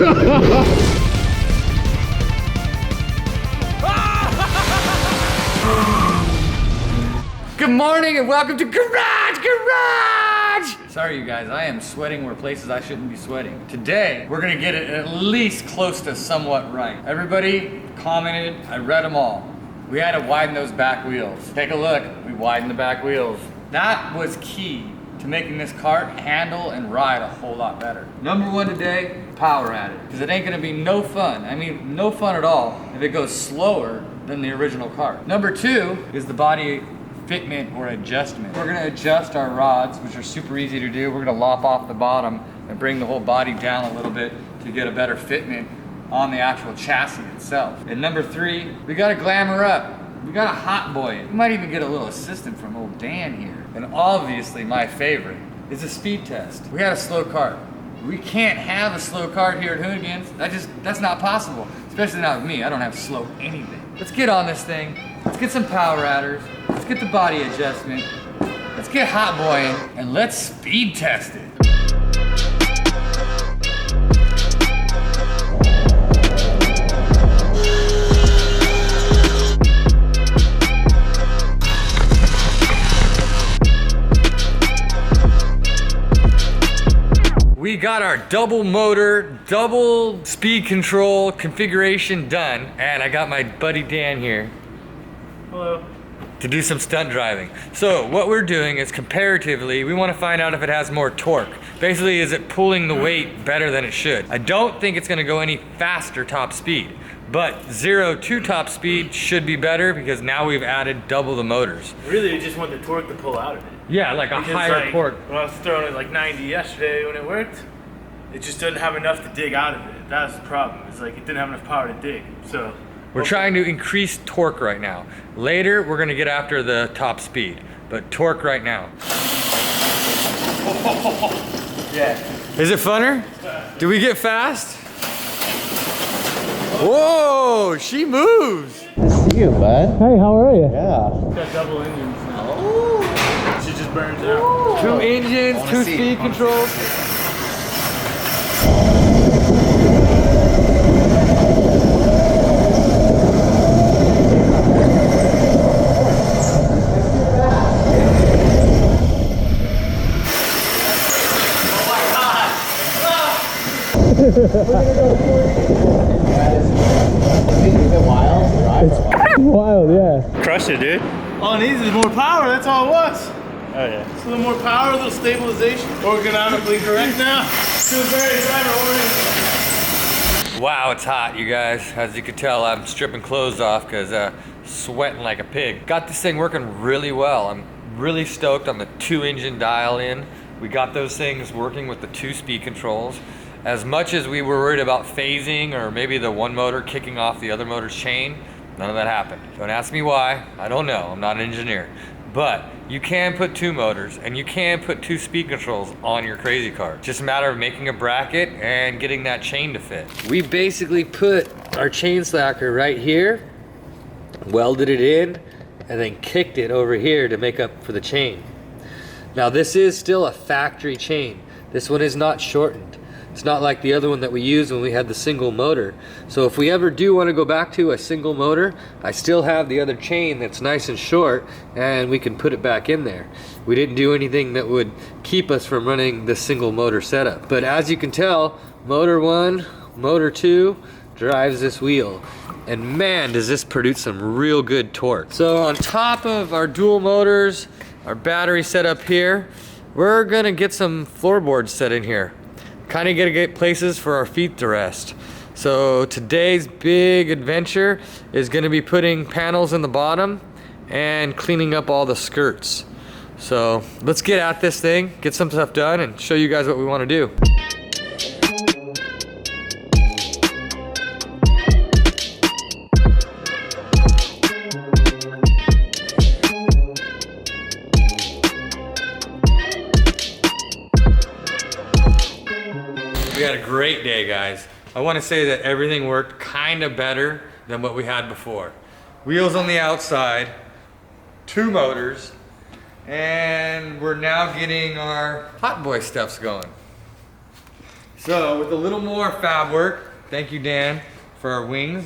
Good morning and welcome to Garage! Sorry you guys, I am sweating where places I shouldn't be sweating. Today, we're gonna get it at least close to somewhat right. Everybody commented, I read them all. We had to widen those back wheels. Take a look, we widened the back wheels. That was key to making this cart handle and ride a whole lot better. Number one today, power added. Because it ain't gonna be no fun. I mean, no fun at all if it goes slower than the original cart. Number two is the body fitment or adjustment. We're gonna adjust our rods, which are super easy to do. We're gonna lop off the bottom and bring the whole body down a little bit to get a better fitment on the actual chassis itself. And number three, we gotta glamour up. We gotta hot boy it. We might even get a little assistance from old Dan here. And obviously my favorite is a speed test. We had a slow cart. We can't have a slow cart here at Hoonigan's. That's not possible. Especially not with me, I don't have slow anything. Let's get on this thing. Let's get some power adders. Let's get the body adjustment. Let's get hot boying and let's speed test it. We got our double motor, double speed control configuration done, and I got my buddy Dan here. Hello. To do some stunt driving. So what we're doing is comparatively, we want to find out if it has more torque. Basically, is it pulling the weight better than it should? I don't think it's going to go any faster top speed, but 0 to top speed should be better because now we've added double the motors. Really, you just want the torque to pull out of it. Yeah, like a higher torque. When I was throwing it like 90 yesterday when it worked, it just didn't have enough to dig out of it. That's the problem. It's like it didn't have enough power to dig. So we're trying to increase torque right now. Later, we're gonna get after the top speed, but torque right now. yeah. Is it funner? Do we get fast? Whoa, she moves. Good to see you, bud. Hey, how are you? Yeah. It's got double engines now. Oh. She just burns out. 2 engines, 2 speed controls. We're gonna go 40. Is it wild? It's Wild, yeah. Crushed it, dude. All it needs is more power. That's all it was. Oh yeah. Just a little more power, a little stabilization. Ergonomically correct now. Feel very driver oriented. Wow, it's hot, you guys. As you can tell, I'm stripping clothes off because sweating like a pig. Got this thing working really well. I'm really stoked on the 2 engine dial in. We got those things working with the 2 speed controls. As much as we were worried about phasing or maybe the one motor kicking off the other motor's chain, none of that happened. Don't ask me why, I don't know, I'm not an engineer. But you can put 2 motors and you can put 2 speed controls on your Crazy Cart. Just a matter of making a bracket and getting that chain to fit. We basically put our chain slacker right here, welded it in, and then kicked it over here to make up for the chain. Now this is still a factory chain. This one is not shortened. It's not like the other one that we used when we had the single motor. So if we ever do want to go back to a single motor, I still have the other chain that's nice and short and we can put it back in there. We didn't do anything that would keep us from running the single motor setup. But as you can tell, motor 1, motor 2 drives this wheel. And man, does this produce some real good torque. So on top of our dual motors, our battery set up here, we're gonna get some floorboards set in here. Kind of get places for our feet to rest. So today's big adventure is going to be putting panels in the bottom and cleaning up all the skirts. So let's get at this thing, get some stuff done, and show you guys what we want to do. We had a great day, guys. I want to say that everything worked kind of better than what we had before. Wheels on the outside, 2 motors, and we're now getting our hot boy stuffs going. So with a little more fab work, thank you Dan for our wings.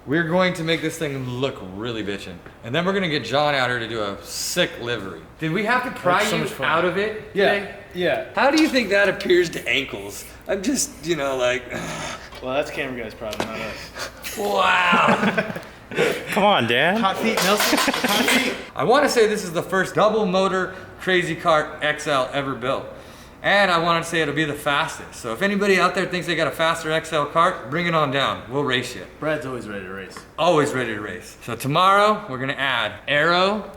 We're going to make this thing look really bitchin'. And then we're gonna get John out here to do a sick livery. Did we have to pry so you much fun. out of it Yeah, today? yeah. How do you think that appears to ankles? I'm just, you know, like, Well, that's camera guy's problem, not us. wow. Come on, Dan. Hot feet, Nelson. Hot feet. I wanna say this is the first double motor Crazy Cart XL ever built. And I wanted to say it'll be the fastest. So if anybody out there thinks they got a faster XL cart, bring it on down. We'll race you. Brad's always ready to race. Always ready to race. So tomorrow, we're gonna add Aero,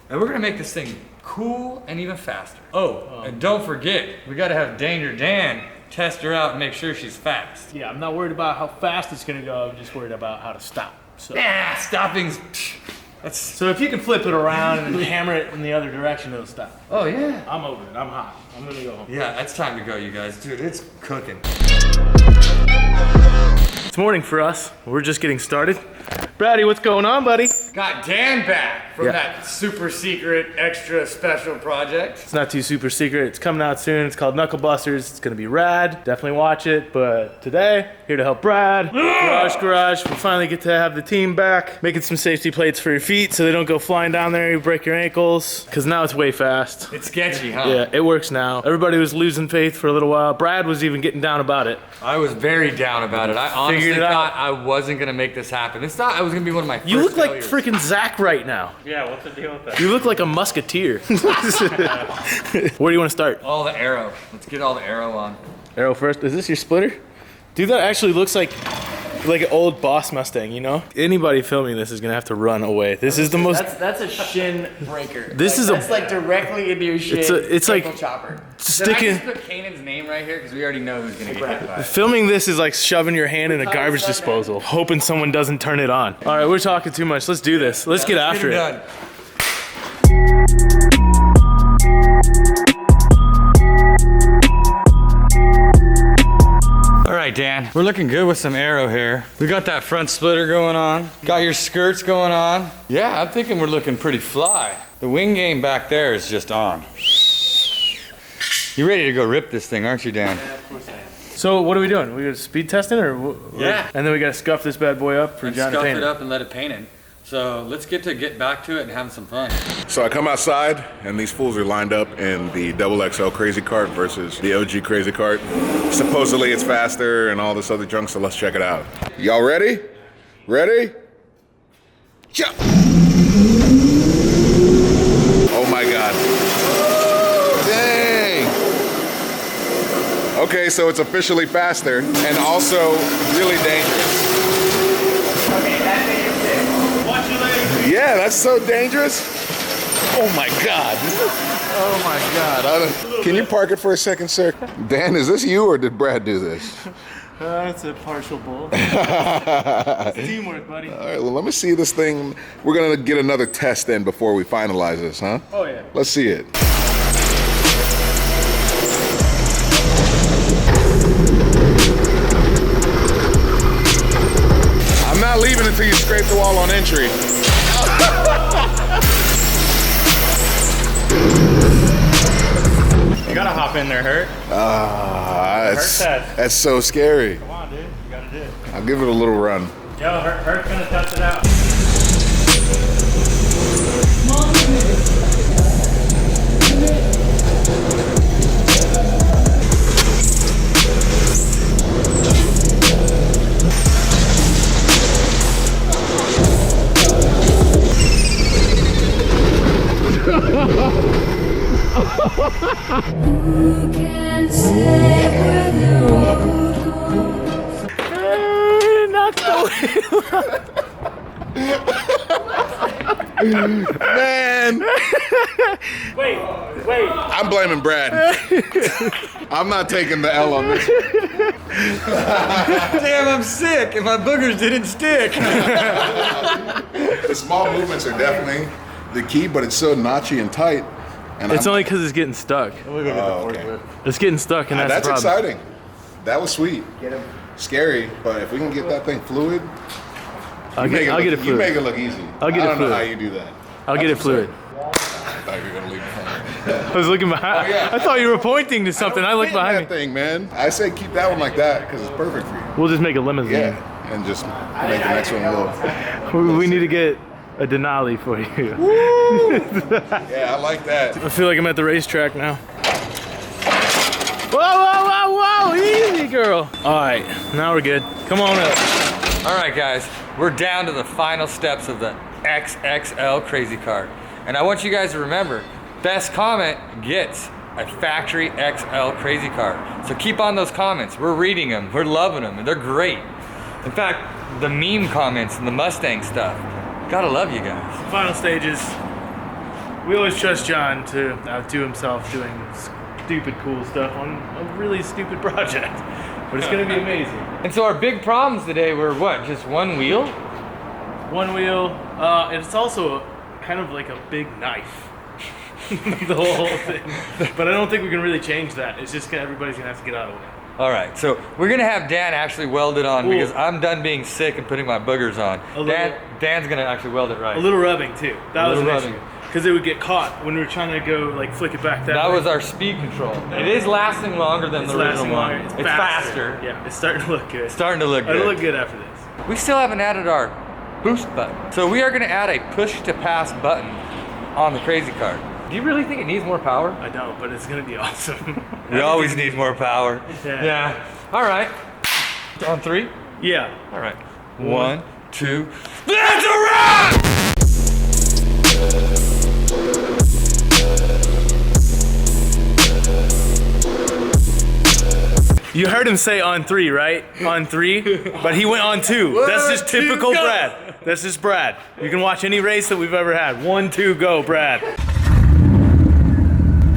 and we're gonna make this thing cool and even faster. Oh, and don't forget, we gotta have Danger Dan test her out and make sure she's fast. Yeah, I'm not worried about how fast it's gonna go. I'm just worried about how to stop. So, Stopping's, that's, so if you can flip it around and hammer it in the other direction, it'll stop. oh yeah. I'm over it. I'm hot. I'm gonna go home. Yeah, it's time to go, you guys. Dude, it's cooking. It's morning for us. We're just getting started. Braddy, what's going on, buddy? Got Dan back from Yeah. that super secret, extra special project. It's not too super secret. It's coming out soon. It's called Knuckle Busters. It's gonna be rad. Definitely watch it. But today, here to help Brad. Garage. We finally get to have the team back. Making some safety plates for your feet so they don't go flying down there. You break your ankles. Cause now it's way fast. It's sketchy, huh? Yeah, it works now. Everybody was losing faith for a little while. Brad was even getting down about it. I was very down about it. I honestly Figured it out. thought I wasn't gonna make this happen. It's not, I was gonna be one of my first You look like failures. freaking Zach right now. Yeah, what's the deal with that? You look like a musketeer. Where do you want to start? All the Aero. Let's get all the Aero on. Arrow first. Is this your splitter? Dude, that actually looks like an old Boss Mustang, you know? Anybody filming this is gonna have to run away. This is the most. That's a shin breaker. This is that's like directly into your shin. it's like ankle chopper. sticking. put Kanan's name right here? Because we already know who's gonna get hit by it. Filming this is like shoving your hand in a garbage disposal, hoping someone doesn't turn it on. All right, we're talking too much. Let's do this. Let's get after it. Done. All right, Dan, we're looking good with some Aero here. We got that front splitter going on. Got your skirts going on. Yeah, I'm thinking we're looking pretty fly. The wing game back there is just on. You ready to go rip this thing, aren't you, Dan? So what are we doing? We got speed testing or? Yeah. And then we got to scuff this bad boy up for John to Scuff paint it it. up and let it paint in. So let's get back to it and have some fun. So I come outside, and these fools are lined up in the double XL Crazy Cart versus the OG Crazy Cart. Supposedly it's faster and all this other junk, so let's check it out. Y'all ready? Ready? Jump! Oh my God. Dang! Okay, so it's officially faster and also really dangerous. Okay, that's it. Watch your legs. Yeah, that's so dangerous. Oh my God. Oh my God. Can you park it for a second, sir? Dan, is this you or did Brad do this? That's a partial bull. It's teamwork, buddy. All right, well, let me see this thing. We're gonna get another test in before we finalize this, huh? Oh yeah. Let's see it. I'm not leaving until you scrape the wall on entry. You gotta hop in there, Hert. That's so scary. Come on, dude. You gotta do it. I'll give it a little run. Yo, Hert's gonna test it out. Who can say where the road goes? Not the Man, Wait. I'm blaming Brad. I'm not taking the L on this. Damn, I'm sick and my boogers didn't stick. The small movements are definitely the key, but it's so notchy and tight. And It's only because it's getting stuck. okay. It's getting stuck, and That's that's the problem. exciting. That was sweet. Scary, but if we can get that thing fluid, I'll get it You fluid. make it look easy. I'll get it I don't know fluid. how you do that. I'll get it fluid. I thought you were gonna leave it. I was looking behind. Oh, yeah. I thought you were pointing to something. I looked Fit in behind that me. thing, man. I say keep that one like that because it's perfect for you. We'll just make a limousine. Yeah, and just make the next one a little. We need to get a Denali for you. Yeah, I like that. I feel like I'm at the racetrack now. Whoa, whoa, whoa, whoa! Easy, girl. All right, now we're good. Come on up. All right, guys, we're down to the final steps of the XXL Crazy Cart. And I want you guys to remember, best comment gets a factory XL Crazy Cart. So keep on those comments. We're reading them, we're loving them, and they're great. In fact, the meme comments and the Mustang stuff, gotta love you guys. Final stages. We always trust John to outdo himself doing stupid cool stuff on a really stupid project. But it's gonna be amazing. And so our big problems today were what, just one wheel? One wheel, and it's also kind of like a big knife. The whole thing. But I don't think we can really change that. It's just everybody's gonna have to get out of the way. All right, so we're gonna have Dan actually weld it on Ooh. because I'm done being sick and putting my boogers on. Dan's gonna actually weld it right. A little rubbing too. That was an little issue. rubbing. Because it would get caught when we were trying to go like flick it back That way. was our speed control. It is lasting longer than It's the original lasting one. longer. It's faster. Yeah, it's starting to look good. Starting to look good. It'll look good after this. We still haven't added our boost button. So we are gonna add a push to pass button on the Crazy Cart. Do you really think it needs more power? I don't, but it's gonna be awesome. We always need more power. Yeah. All right. On three? Yeah. All right. 1, 2. That's a wrap! You heard him say on 3, right? On 3, but he went on 2. That's just typical Brad. That's just Brad. You can watch any race that we've ever had. 1, 2, go, Brad.